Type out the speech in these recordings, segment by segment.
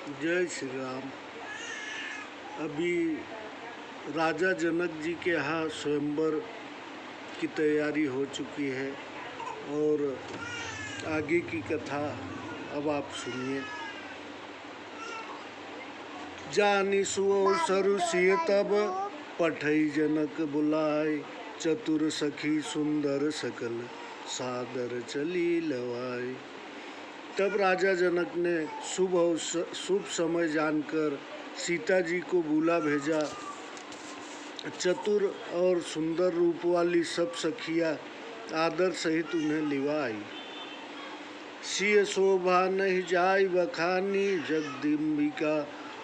जय श्री राम। अभी राजा जनक जी के यहाँ स्वयंवर की तैयारी हो चुकी है और आगे की कथा अब आप सुनिए। जानी सुअवसर सिय तब पठई जनक बुलाए, चतुर सखी सुंदर सकल सादर चली लवाए। तब राजा जनक ने शुभ समय जानकर सीता जी को बुला भेजा। चतुर और सुंदर रूप वाली सब सखियां आदर सहित उन्हें लिवा आई। सिय शोभा नहीं जाय बखानी, जगदम्बिका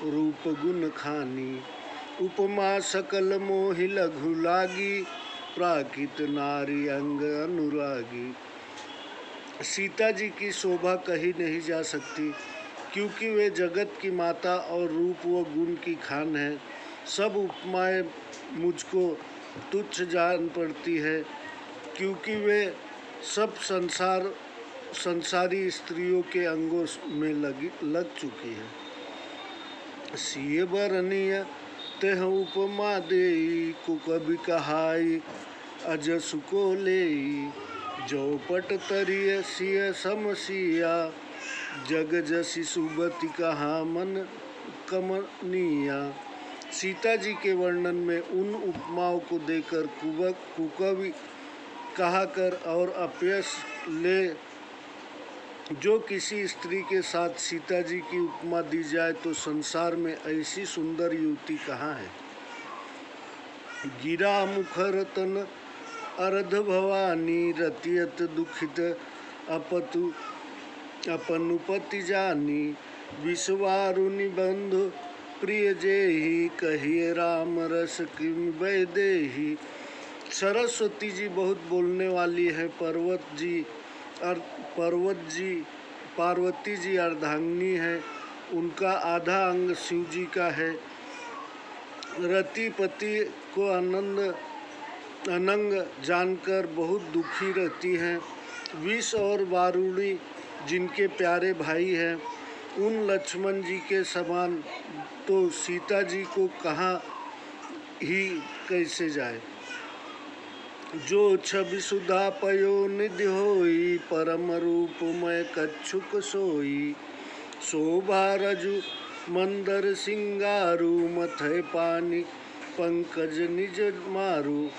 रूप गुण खानी। उपमा सकल मोहि लघु लागी, प्राकृत नारी अंग अनुरागी। सीता जी की शोभा कही नहीं जा सकती, क्योंकि वे जगत की माता और रूप व गुण की खान है। सब उपमाएं मुझको तुच्छ जान पड़ती है, क्योंकि वे सब संसारी स्त्रियों के अंगों में लग चुकी है। सिय बरनिय तेह उपमा देई, को कभी कहाई अजसु को लेई। जो पट तरिय सिय समसिया, जग जसी सुबति कहा मन कमनिया। सीता जी के वर्णन में उन उपमाओं को देकर कुकवि कहा कर और अपयश ले जो किसी स्त्री के साथ सीता जी की उपमा दी जाए तो संसार में ऐसी सुंदर युवती कहाँ है। गिरा मुखर तन अर्ध भवानी, रतियत दुखित अपनुपति जानी। विश्वारुनि बंधु प्रिय जेहि, कहिए राम रस किम वैदेही। सरस्वती जी बहुत बोलने वाली है। पार्वती जी अर्धांगिनी है। उनका आधा अंग शिव जी का है। रतिपति को अनंग जानकर बहुत दुखी रहती हैं। विष और वारुणी जिनके प्यारे भाई हैं, उन लक्ष्मण जी के समान तो सीता जी को कहाँ ही कैसे जाए। जो छवि सुधा पयो निधि होई, परम रूप मैं कच्छुक सोई। शोभा रजु मंदर सिंगारू, मथय पानी पंकज निज मारू।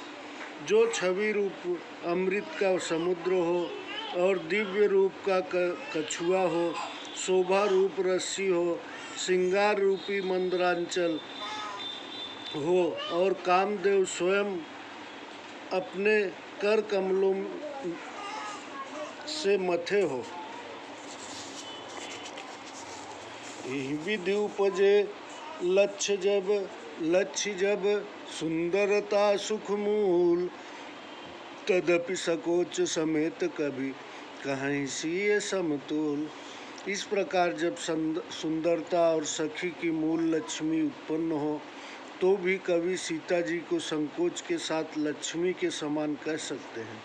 जो छवि रूप अमृत का समुद्र हो और दिव्य रूप का कछुआ हो, शोभा रूप रस्सी हो, सिंगार रूपी मंदरांचल हो और कामदेव स्वयं अपने कर कमलों से मथे हो। यही विधि उपजे लक्ष्य जब सुंदरता सुख मूल। तदपि सकोच समेत कभी कहीं सिय समतुल। इस प्रकार जब सुंदरता और सखी की मूल लक्ष्मी उत्पन्न हो, तो भी कवि सीता जी को संकोच के साथ लक्ष्मी के समान कह सकते हैं।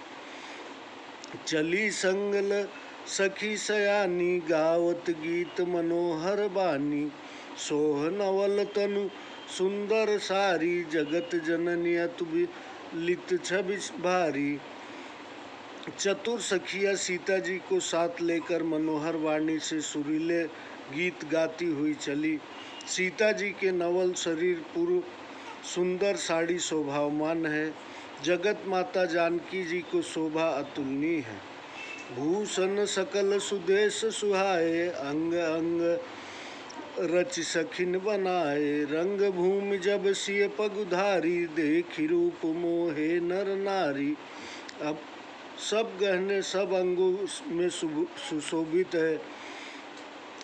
चली संगल सखी सयानी, गावत गीत मनोहर बानी। सोह नवल तनु सुंदर सारी, जगत जननी अतुलित छवि भारी। चतुर सखिया सीता जी को साथ लेकर मनोहर वाणी से सुरीले गीत गाती हुई चली। सीता जी के नवल शरीर पूर्व सुंदर साड़ी शोभावान है। जगत माता जानकी जी को शोभा अतुलनीय है। भूषण सकल सुदेश सुहाए, अंग अंग रचि सखिन बनाए। रंग भूमि जब सिय पगुधारी, देखी रूप मोहे नर नारी। अब सब गहने सब अंगों में सुशोभित है,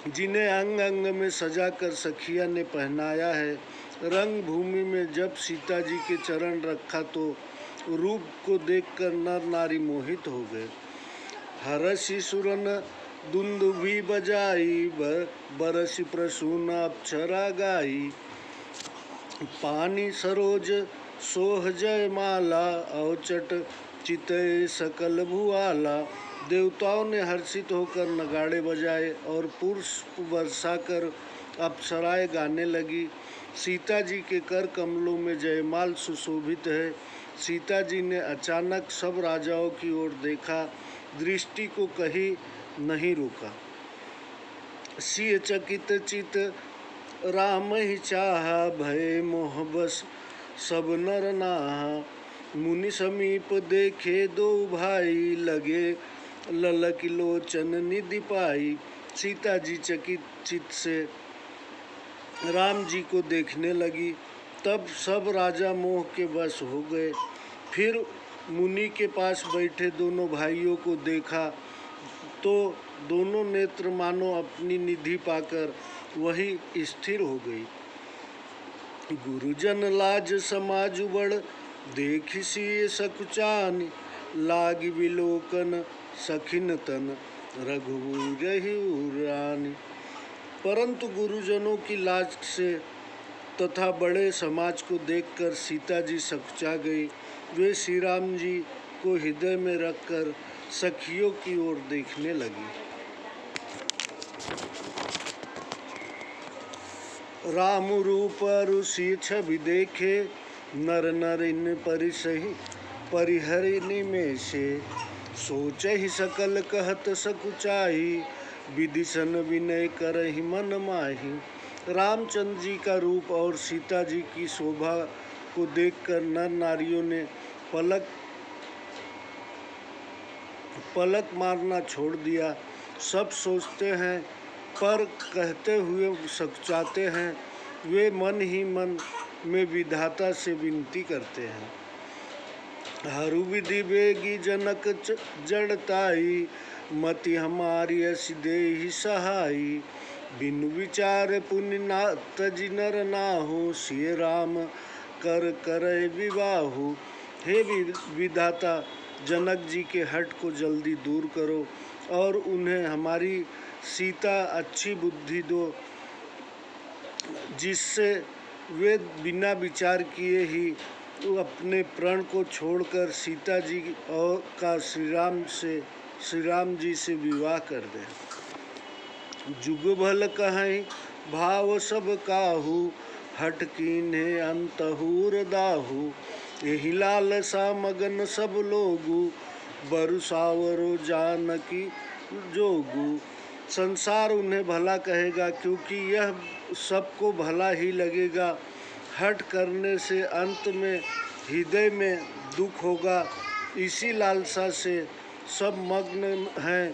जिन्हें अंग अंग में सजा कर सखिया ने पहनाया है। रंग भूमि में जब सीता जी के चरण रखा तो रूप को देखकर नर नारी मोहित हो गए। हरषि सुरन दुंदुभि बजाई, बरसि प्रसून अप्सरा गाई। पानी सरोज सोह जय माला, अवचट चितय सकल भुआला। देवताओं ने हर्षित होकर नगाड़े बजाए और पुष्प बरसाकर अप्सराएं गाने लगी। सीता जी के कर कमलों में जयमाल सुशोभित है। सीता जी ने अचानक सब राजाओं की ओर देखा, दृष्टि को कहीं नहीं रोका। सिय चकित चित राम ही चाहा, भय मोह बस सब नर नाहा। मुनि समीप देखे दो भाई, लगे ललक लोचन निधि पाई। सीता जी चकित चित से राम जी को देखने लगी। तब सब राजा मोह के वश हो गए। फिर मुनि के पास बैठे दोनों भाइयों को देखा तो दोनों नेत्र मानो अपनी निधि पाकर वही स्थिर हो गई। गुरुजन लाज समाज बड़, देखि सिय सकुचान। लाग विलोकन सखिन तन, रघुवीर रानी। परंतु गुरुजनों की लाज से तथा बड़े समाज को देखकर सीता जी सकुचा गई। वे श्री राम जी को हृदय में रखकर सखियों की ओर देखने लगी। राम रूप ऋषि छवि देखे, नर नरिन परिसहि परिहरिणि में से। सोचहि सकल कहत सकुचाई, विदिशन विनय करहि मन माही। रामचंद्र जी का रूप और सीता जी की शोभा को देखकर नर नारियों ने पलक मारना छोड़ दिया। सब सोचते हैं पर कहते हुए सकुचाते हैं। वे मन ही मन में विधाता से विनती करते हैं। हरु विधि बेगी जनक जड़ताई, मति हमारी अस देहि सहाई। बिनु विचार पुनि ना तजि नर नाहु, सिय राम कर करे विवाहु। हे विधाता, जनक जी के हट को जल्दी दूर करो और उन्हें हमारी सीता अच्छी बुद्धि दो, जिससे वे बिना विचार किए ही अपने प्रण को छोड़कर सीता जी और का श्री राम जी से विवाह कर दें। जुग भल कहीं भाव सब काहू, हट कीन्हे अंतहुर दाहू। एहि लालसा मगन सब लोगू, बरसावरो जानकी जोगू। संसार उन्हें भला कहेगा क्योंकि यह सबको भला ही लगेगा। हट करने से अंत में हृदय में दुख होगा। इसी लालसा से सब मग्न हैं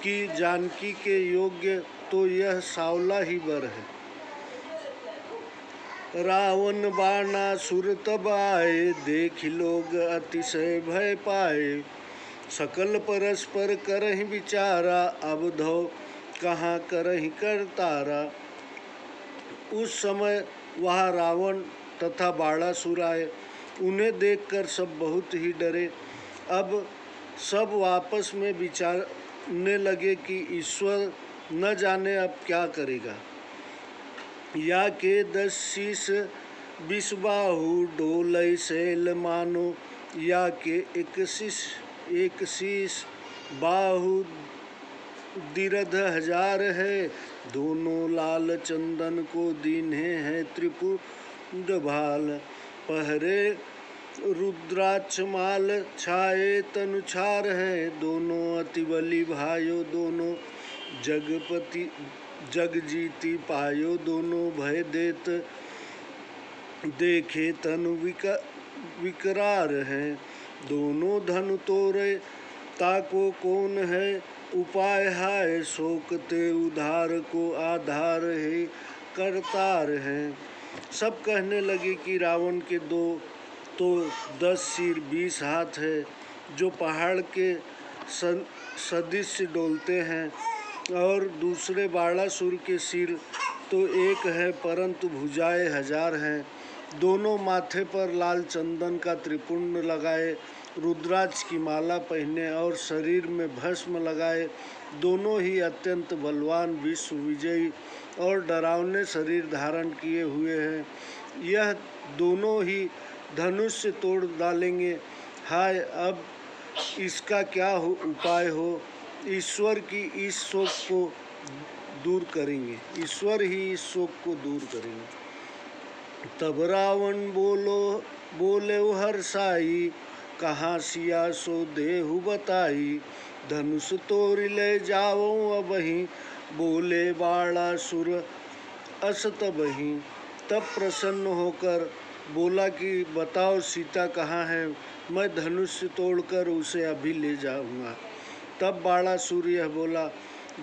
कि जानकी के योग्य तो यह सावला ही वर है। रावण बाणासुर तब आए, देखि लोग अतिशय भय पाए। सकल परस्पर करहि विचारा, अब धो कहाँ करहि करतारा। उस समय वहाँ रावण तथा बाणासुर आए। उन्हें देखकर सब बहुत ही डरे। अब सब आपस में विचारने लगे कि ईश्वर न जाने अब क्या करेगा। या के 10 शीश 20 बाहु, डोलय शैल मानो। या के एक शीश बाहु दिरध 1000 है। दोनों लाल चंदन को दीन्हे हैं त्रिपुर भाल। पहरे रुद्राक्ष माल, छाए तनुछार है। दोनों अति बली भाइयों, दोनों जग जीती पायो। दोनों भय देत देखे तनु विकरार हैं। दोनों धनु तोरे ताको कौन है। उपाय हाय शोकते उधार को, आधार है करतार हैं। सब कहने लगे कि रावण के 2 तो 10 सिर 20 हाथ है, जो पहाड़ के सदृश डोलते हैं, और दूसरे बाणासुर के सिर तो 1 है परंतु भुजाएं 1000 हैं। दोनों माथे पर लाल चंदन का त्रिपुंड लगाए, रुद्राक्ष की माला पहने और शरीर में भस्म लगाए। दोनों ही अत्यंत बलवान, विश्व विजयी और डरावने शरीर धारण किए हुए हैं। यह दोनों ही धनुष से तोड़ डालेंगे। हाय, अब इसका क्या उपाय हो। ईश्वर की इस शोक को दूर करेंगे, ईश्वर ही इस शोक को दूर करेंगे। तब रावण बोले हर्षाई, कहाँ सिया सो देहु बताई। धनुष तोड़ ले जाओ अबहीं, बोले बाणासुर असत बहीं। तब प्रसन्न होकर बोला कि बताओ सीता कहाँ है, मैं धनुष तोड़कर उसे अभी ले जाऊंगा। तब बाणासुर यह बोला,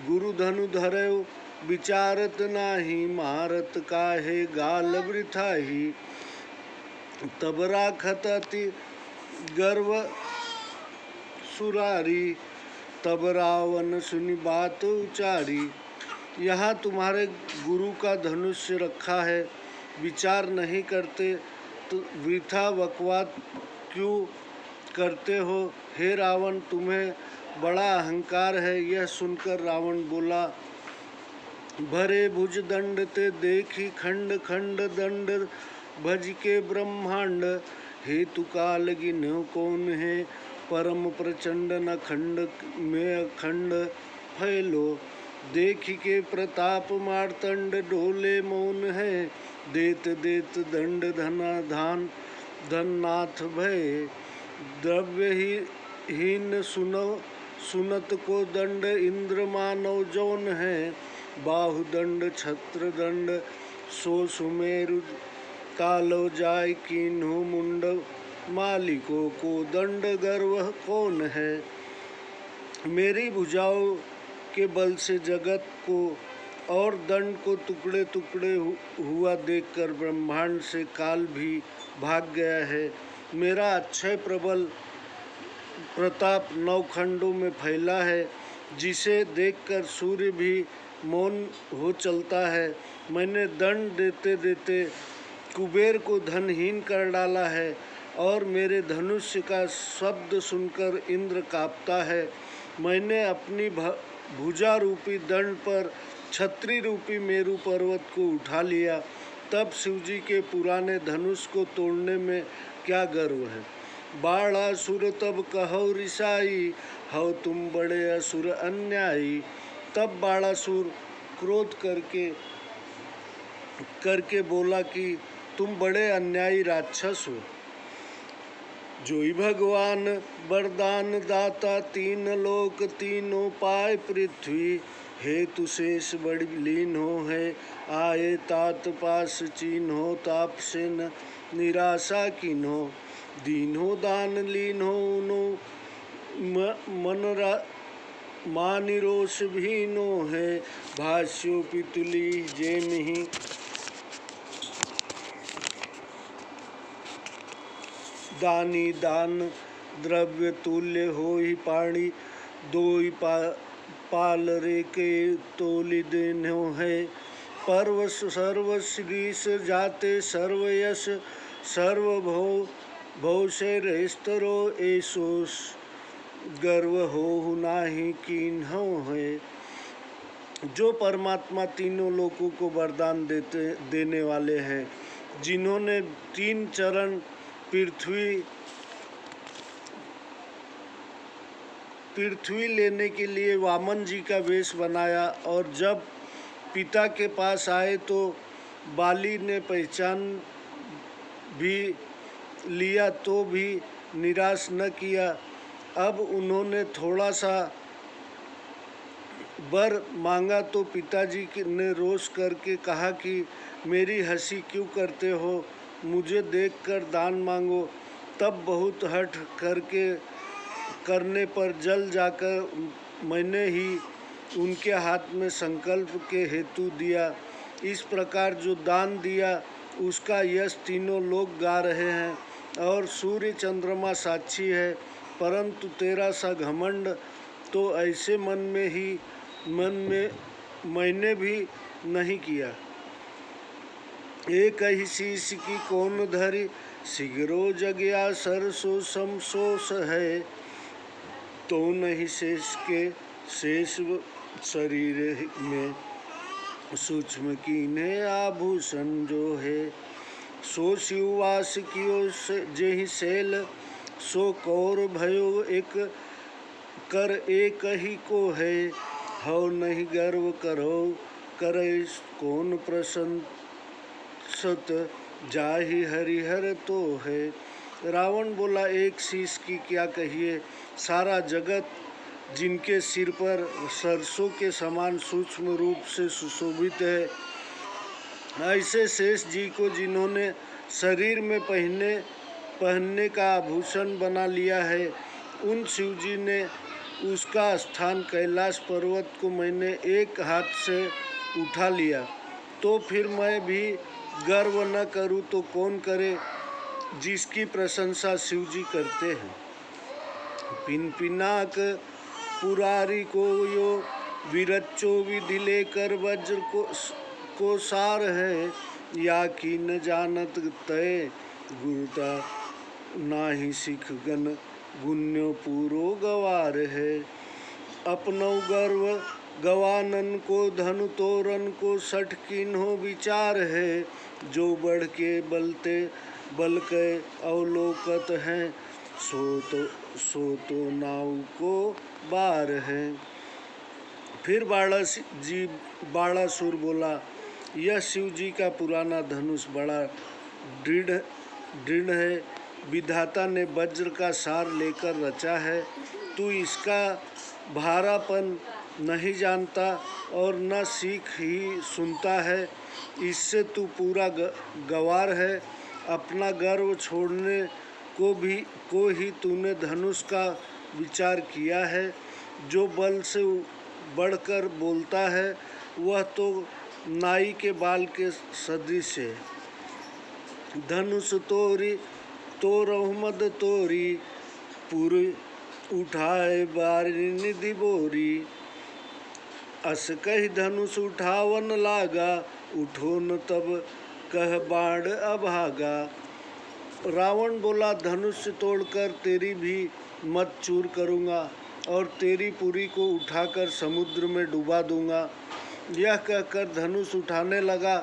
गुरु धनु धरयो विचारत नाही, मारत काहे गाल वृथाही। तब राखत अति गर्व सुरारी, तब रावण सुनी बात उचारी। यहाँ तुम्हारे गुरु का धनुष रखा है, विचार नहीं करते तो वृथा बकवाद क्यों करते हो। हे रावण, तुम्हें बड़ा अहंकार है। यह सुनकर रावण बोला, भरे भुज दंड ते देखी खंड खंड दंड, भज के ब्रह्मांड। हेतु काल गिन्ह कौन है, परम प्रचंड न खंड में अखंड फैलो। देखी के प्रताप मार्तंड, डोले मौन है, देत देत दंड धन नाथ भय। द्रव्य हीन सुनत को दंड, इंद्र मानव जौन है। बाहुदंड छत्र दंड, सो सुमेरु कालो जाय कीन्हु मुंड। मालिकों को दंड गर्व कौन है। मेरी भुजाओं के बल से जगत को और दंड को टुकड़े टुकड़े हुआ देखकर ब्रह्मांड से काल भी भाग गया है। मेरा अक्षय प्रबल प्रताप नवखंडों में फैला है, जिसे देखकर सूर्य भी मौन हो चलता है। मैंने दंड देते देते कुबेर को धनहीन कर डाला है, और मेरे धनुष का शब्द सुनकर इंद्र कांपता है। मैंने अपनी भुजा रूपी दंड पर छत्री रूपी मेरु पर्वत को उठा लिया। तब शिवजी के पुराने धनुष को तोड़ने में क्या गर्व है। बाणासुर तब कहो रिसाई, हो तुम बड़े असुर अन्यायी। तब बाणासुर क्रोध करके बोला कि तुम बड़े अन्यायी राक्षस हो। जोई भगवान वरदान दाता, तीन लोक तीनों पाय पृथ्वी। हेतु शेष बड़ी लीन हो है, आए तात पास चीन हो। ताप से न निराशा कीन हो, दीन हो दान लीन हो। उनो मन मानिरोष भीनो है, भाष्यो पितुली जेम ही। दानी दान द्रव्य तुल्य हो ही पाणी, दोई पाल रे के तोली देनो है। पर्व सर्व श्रीस जाते सर्व यश, सर्व भव से रेस्तरो। एसोस गर्व हो नाही कीन्हो है। जो परमात्मा तीनों लोकों को वरदान देने वाले हैं, जिन्होंने 3 चरण पृथ्वी लेने के लिए वामन जी का वेश बनाया, और जब पिता के पास आए तो बाली ने पहचान भी लिया तो भी निराश न किया। अब उन्होंने थोड़ा सा वर मांगा तो पिताजी ने रोष करके कहा कि मेरी हंसी क्यों करते हो, मुझे देखकर दान मांगो। तब बहुत हठ करने पर जल जाकर मैंने ही उनके हाथ में संकल्प के हेतु दिया। इस प्रकार जो दान दिया उसका यश तीनों लोग गा रहे हैं, और सूर्य चंद्रमा साक्षी है। परंतु तेरा सा घमंड तो ऐसे मन में मैंने भी नहीं किया। एक ही शीश की कौन धरी, शीघ्रो जगया सरसो समसोस है। तो नहीं शेष के शेष शरीर में, सूक्ष्म कीन्हे आभूषण जो है। सो शिववास कियो जेहि शैल, सो कौर भयो एक कर एक ही को है, हो नहीं गर्व करो, करे कौन प्रशंसत, जाहि हरिहर तो है। रावण बोला, एक शीश की क्या कहिए, सारा जगत जिनके सिर पर सरसों के समान सूक्ष्म रूप से सुशोभित है, ऐसे शेष जी को जिन्होंने शरीर में पहनने का आभूषण बना लिया है, उन शिव जी ने उसका स्थान कैलाश पर्वत को मैंने एक हाथ से उठा लिया, तो फिर मैं भी गर्व न करूं तो कौन करे, जिसकी प्रशंसा शिव जी करते हैं। पिनपिनाक पुरारी को यो विरच्चो विधि लेकर वज्र को सार है, या की न जानत तय गुरुता, नाही सिख गण गुण्यो पूरो गवार है। अपनो गर्व गवानन को धनु तोरन को सठ किन्हो विचार है, जो बढ़ के बलते बल के अवलोकत हैं, सो तो नाव को बार है। फिर बाणासुर बोला, यह शिव जी का पुराना धनुष बड़ा दृढ़ है, विधाता ने वज्र का सार लेकर रचा है, तू इसका भारापन नहीं जानता और न सीख ही सुनता है, इससे तू पूरा गवार है। अपना गर्व छोड़ने को ही तूने धनुष का विचार किया है, जो बल से बढ़कर बोलता है, वह तो नाई के बाल के सदृश है। धनुष तोरी तो रहमद तोरी, पुर उठाए बारी निधि बोरी, अस कही धनुष उठावन लागा, उठो न तब कह बाण अभागा। रावण बोला, धनुष तोड़कर तेरी भी मत चूर करूँगा और तेरी पुरी को उठाकर समुद्र में डुबा दूंगा। यह कहकर धनुष उठाने लगा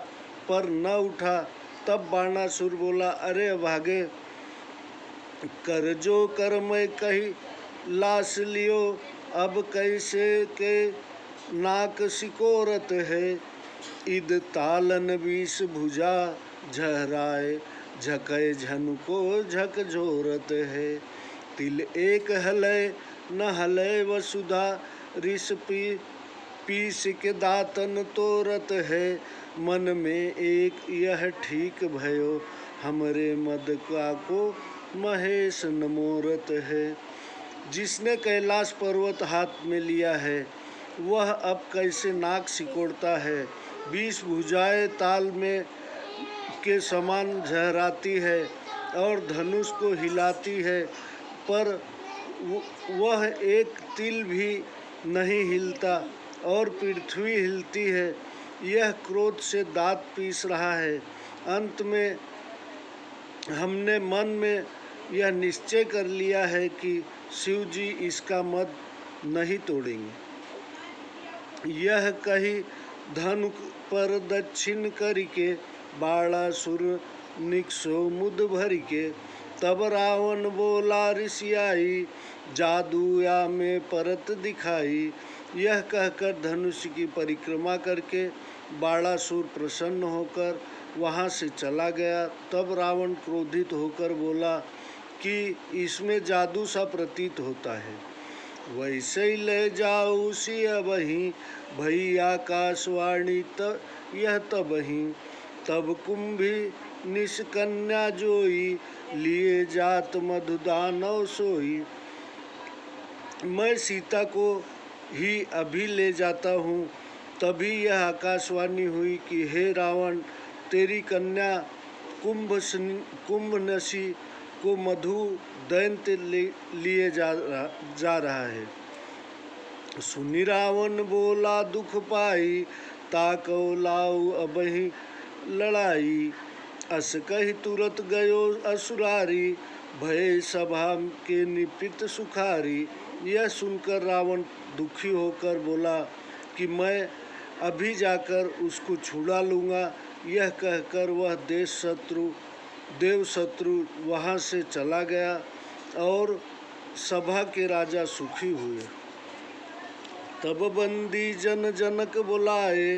पर न उठा। तब बाणासुर बोला, अरे अभागे, कर जो कर मैं कही लाश लियो, अब कैसे के नाक सिकोरत है, इद तालन बीस भुजा झहराए, झकै झन को झकझोरत है। तिल एक हलय न हलय वसुधा, रिस पीस के दातन तोरत है, मन में एक यह ठीक भयो, हमरे मद का को महेश नमोरत है। जिसने कैलाश पर्वत हाथ में लिया है, वह अब कैसे नाक सिकोड़ता है, 20 भुजाएं ताल में के समान झहराती है और धनुष को हिलाती है, पर वह एक तिल भी नहीं हिलता और पृथ्वी हिलती है। यह क्रोध से दांत पीस रहा है। अंत में हमने मन में यह निश्चय कर लिया है कि शिव जी इसका मद नहीं तोड़ेंगे। यह कही धनु पर दक्षिण करके, बाणासुर निकसो मुद भर के, तब रावण बोला ऋषियाई, जादू या में परत दिखाई। यह कहकर धनुष की परिक्रमा करके बाणासुर प्रसन्न होकर वहाँ से चला गया। तब रावण क्रोधित होकर बोला कि इसमें जादू सा प्रतीत होता है, वैसे ही ले जाओ उसी अबही, भई आकाशवाणी यह तबही। तब कुंभी निष्कन्या जोई, लिए जात मधुदानव सोई। मैं सीता को ही अभी ले जाता हूँ। तभी यह आकाशवाणी हुई कि हे रावण, तेरी कन्या कुंभनसी को मधु दैत्य लिए जा रहा है। सुनि रावण बोला दुख पाई, ताको लाऊ अबहि लड़ाई। अस कही तुरत गयो असुरारी, भय सभा के निपित सुखारी। यह सुनकर रावण दुखी होकर बोला कि मैं अभी जाकर उसको छुड़ा लूँगा। यह कहकर वह देव शत्रु वहाँ से चला गया और सभा के राजा सुखी हुए। तब बंदी जन जनक बुलाए,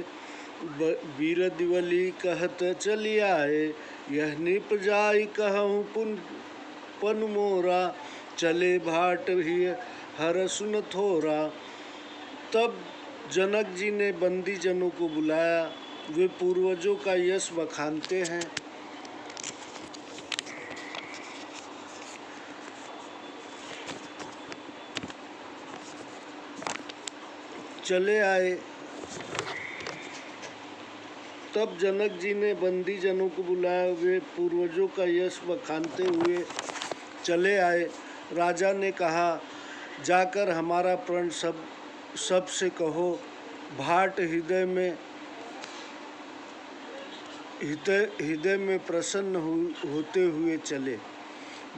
वीर दिवली कहत चली आए। यह निप जाई कहूँ पन मोरा, चले भाट ही हर सुन थोरा। तब जनक जी ने बंदी जनों को बुलाया, वे पूर्वजों का यश बखानते हैं। चले आए। तब जनक जी ने बंदी जनों को बुलाया, वे पूर्वजों का यश बखानते हुए चले आए। राजा ने कहा, जाकर हमारा प्रण सबसे कहो। भाट हृदय में प्रसन्न होते हुए चले।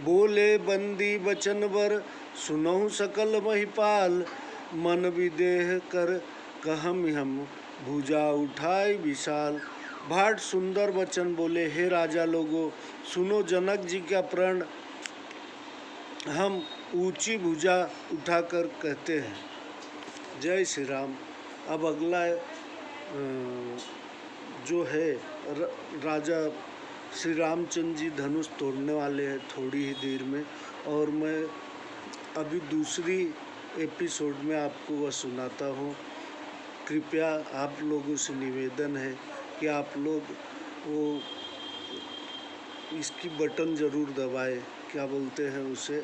बोले बंदी बचन बर, सुनहु सकल महिपाल। मन विदेह कर कहम हम, भुजा उठाई विशाल। भाट सुंदर वचन बोले, हे राजा लोगों, सुनो जनक जी का प्रण हम ऊंची भुजा उठाकर कहते हैं। जय श्री राम। अब अगला जो है राजा श्री रामचंद्र जी धनुष तोड़ने वाले हैं थोड़ी ही देर में, और मैं अभी दूसरी एपिसोड में आपको वह सुनाता हूँ। कृपया आप लोगों से निवेदन है कि आप लोग वो इसकी बटन ज़रूर दबाएं, क्या बोलते हैं उसे।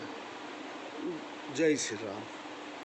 जय श्री राम।